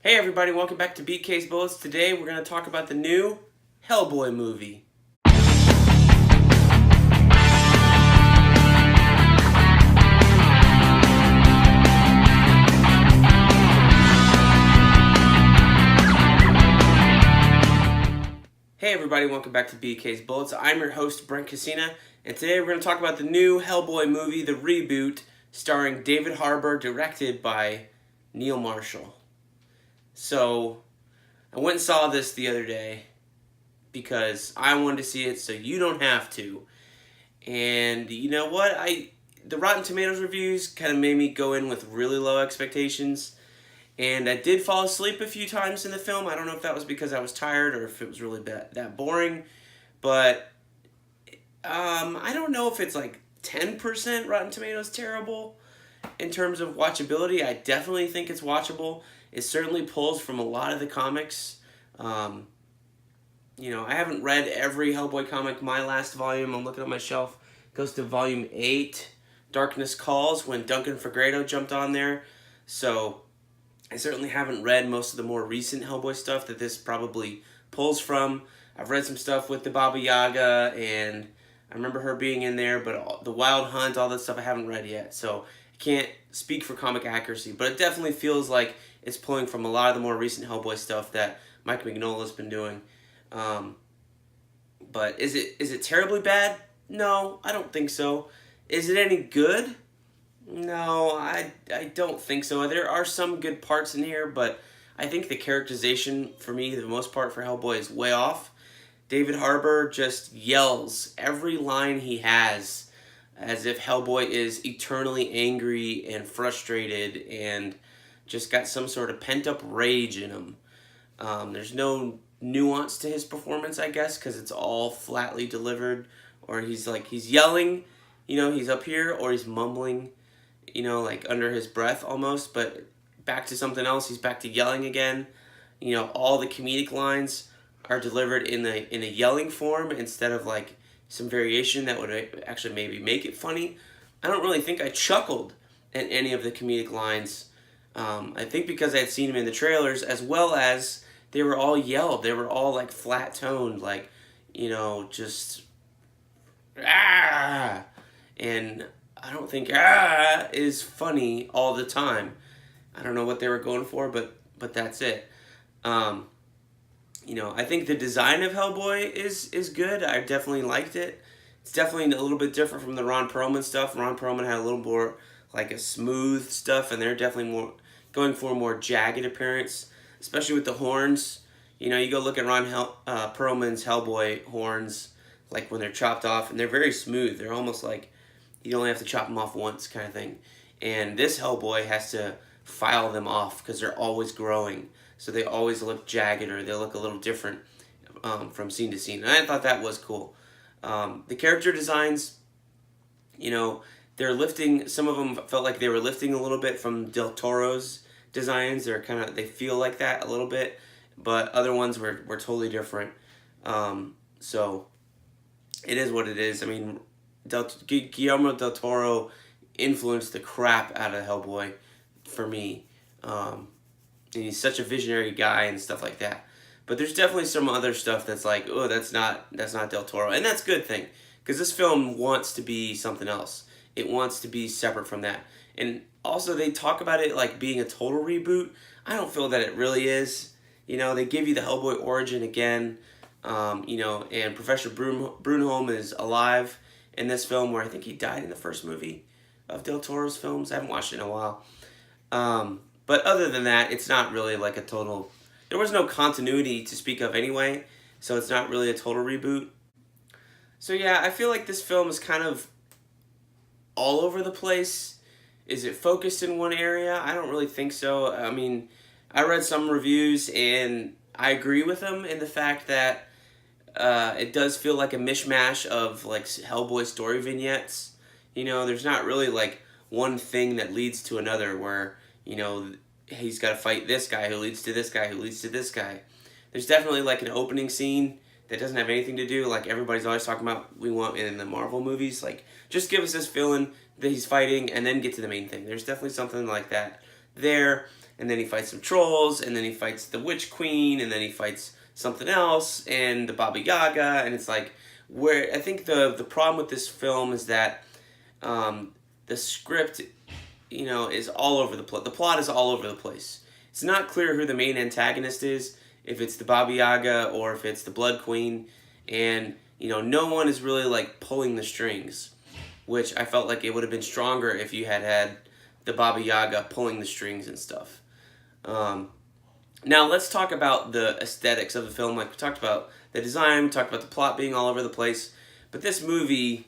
Hey everybody, welcome back to BK's Bullets. Today we're going to talk about the new Hellboy movie. Hey everybody, welcome back to BK's Bullets. I'm your host, Brent, and today we're going to talk about the new Hellboy movie, The Reboot, starring David Harbour, directed by Neil Marshall. So, I went and saw this the other day because I wanted to see it so you don't have to. And you know what? The Rotten Tomatoes reviews kind of made me go in with really low expectations. And I did fall asleep a few times in the film. I don't know if that was because I was tired or if it was really that boring. But I don't know if it's like 10% Rotten Tomatoes terrible in terms of watchability. I definitely think it's watchable. It certainly pulls from a lot of the comics. I haven't read every Hellboy comic. My last volume, I'm looking at my shelf, goes to volume 8, Darkness Calls, when Duncan Fegredo jumped on there. So I certainly haven't read most of the more recent Hellboy stuff that this probably pulls from. I've read some stuff with the Baba Yaga, and I remember her being in there, but the Wild Hunt, all that stuff I haven't read yet. So I can't speak for comic accuracy, but it definitely feels like it's pulling from a lot of the more recent Hellboy stuff that Mike Mignola's been doing. But is it terribly bad? No, I don't think so. Is it any good? No, I don't think so. There are some good parts in here, but I think the characterization, for me, the most part for Hellboy, is way off. David Harbour just yells every line he has as if Hellboy is eternally angry and frustrated and just got some sort of pent-up rage in him. There's no nuance to his performance, I guess, because it's all flatly delivered. Or he's yelling, he's up here, or he's mumbling, like under his breath almost, but back to something else, he's back to yelling again. All the comedic lines are delivered in a yelling form instead of like some variation that would actually maybe make it funny. I don't really think I chuckled at any of the comedic lines. I think because I had seen them in the trailers, as well as they were all yelled. They were all like flat toned, like, just ah. And I don't think ah is funny all the time. I don't know what they were going for, but that's it. I think the design of Hellboy is good. I definitely liked it. It's definitely a little bit different from the Ron Perlman stuff. Ron Perlman had a little more like a smooth stuff, and they're definitely more going for a more jagged appearance, especially with the horns. You go look at Ron Perlman's Hellboy horns, like when they're chopped off, and they're very smooth. They're almost like you only have to chop them off once kind of thing. And this Hellboy has to file them off because they're always growing. So they always look jagged, or they look a little different from scene to scene. And I thought that was cool. The character designs, they're lifting, some of them felt like they were lifting a little bit from Del Toro's designs. They feel like that a little bit, but other ones were totally different. So it is what it is. I mean, Guillermo del Toro influenced the crap out of Hellboy for me. And he's such a visionary guy and stuff like that. But there's definitely some other stuff that's like, oh, that's not Del Toro. And that's a good thing, because this film wants to be something else. It wants to be separate from that. And also they talk about it like being a total reboot. I don't feel that it really is. They give you the Hellboy origin again. And Professor Brunholm is alive in this film, where I think he died in the first movie of Del Toro's films. I haven't watched it in a while. But other than that, it's not really like a total... There was no continuity to speak of anyway, so it's not really a total reboot. So yeah, I feel like this film is kind of all over the place. Is it focused in one area? I don't really think so. I mean, I read some reviews, and I agree with them in the fact that it does feel like a mishmash of like Hellboy story vignettes. There's not really like one thing that leads to another, where he's got to fight this guy who leads to this guy who leads to this guy. There's definitely like an opening scene that doesn't have anything to do, like everybody's always talking about we want in the Marvel movies. Like, just give us this feeling that he's fighting and then get to the main thing. There's definitely something like that there. and then he fights some trolls, and then he fights the Witch Queen, and then he fights something else, and the Baba Yaga, and it's like, where I think the problem with this film is that the script, is all over the place. The plot is all over the place. It's not clear who the main antagonist is, if it's the Baba Yaga or if it's the Blood Queen, and no one is really like pulling the strings, which I felt like it would have been stronger if you had the Baba Yaga pulling the strings and stuff. Now let's talk about the aesthetics of the film. Like we talked about the design, we talked about the plot being all over the place, but this movie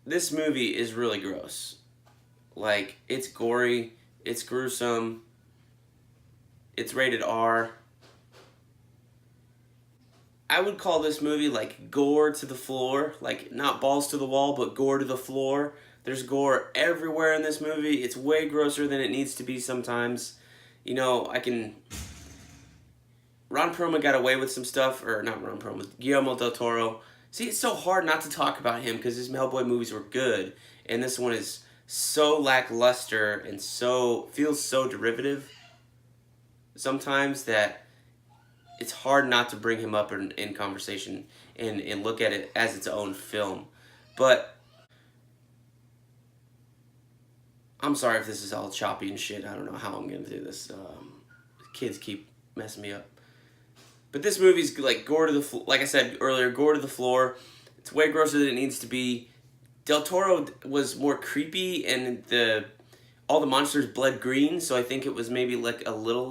is really gross. Like, it's gory, it's gruesome, it's rated R. I would call this movie like gore to the floor, like not balls to the wall, but gore to the floor. There's gore everywhere in this movie. It's way grosser than it needs to be sometimes. Ron Perlman got away with some stuff, or not Ron Perlman, Guillermo del Toro. See, it's so hard not to talk about him because his Hellboy movies were good, and this one is so lackluster and feels so derivative sometimes that it's hard not to bring him up in conversation and look at it as its own film. But I'm sorry if this is all choppy and shit. I don't know how I'm going to do this. Kids keep messing me up. But this movie's like gore to the floor. Like I said earlier, gore to the floor. It's way grosser than it needs to be. Del Toro was more creepy, and all the monsters bled green, so I think it was maybe like a little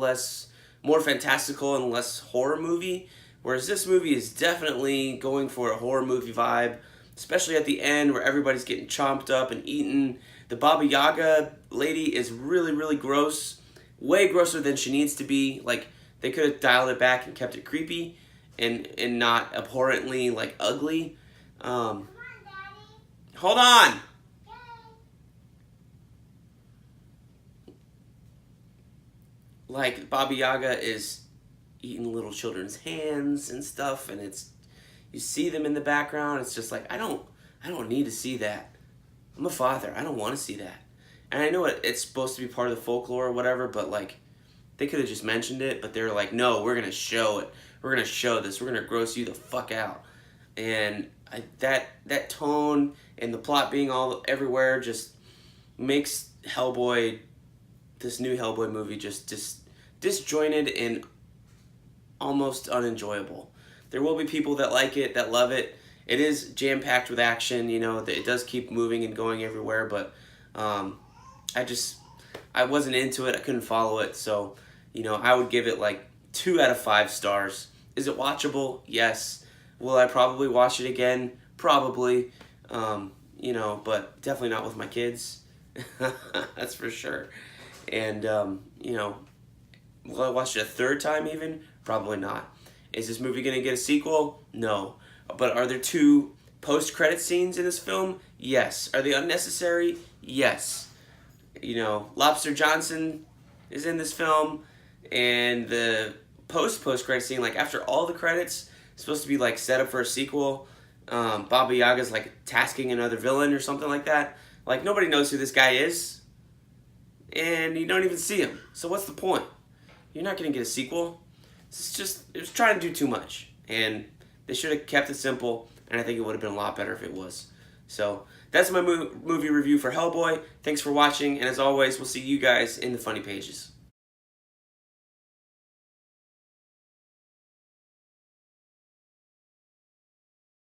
more fantastical and less horror movie. Whereas this movie is definitely going for a horror movie vibe, especially at the end where everybody's getting chomped up and eaten. The Baba Yaga lady is really, really gross. Way grosser than she needs to be. Like, they could have dialed it back and kept it creepy and not abhorrently, like, ugly. Hold on! Like, Baba Yaga is eating little children's hands and stuff, and you see them in the background. It's just like, I don't need to see that. I'm a father. I don't want to see that. And I know it's supposed to be part of the folklore or whatever, but like, they could have just mentioned it, but they're like, no, we're going to show it. We're going to show this. We're going to gross you the fuck out. And that tone and the plot being all everywhere just makes Hellboy, this new Hellboy movie, just disjointed and almost unenjoyable. There will be people that like it, that love it. It is jam-packed with action, it does keep moving and going everywhere, but I wasn't into it. I couldn't follow it, so I would give it like 2 out of 5 stars. Is it watchable? Yes. Will I probably watch it again? Probably. But definitely not with my kids. That's for sure. And will I watch it a 3rd time even? Probably not. Is this movie gonna get a sequel? No. But are there 2 post-credit scenes in this film? Yes. Are they unnecessary? Yes. Lobster Johnson is in this film, and the post-credit scene, like after all the credits, is supposed to be like set up for a sequel. Baba Yaga's like tasking another villain or something like that. Like, nobody knows who this guy is, and you don't even see him. So what's the point? You're not gonna get a sequel. It was trying to do too much, and they should have kept it simple, and I think it would have been a lot better if it was. So that's my movie review for Hellboy. Thanks for watching, and as always, we'll see you guys in the funny pages.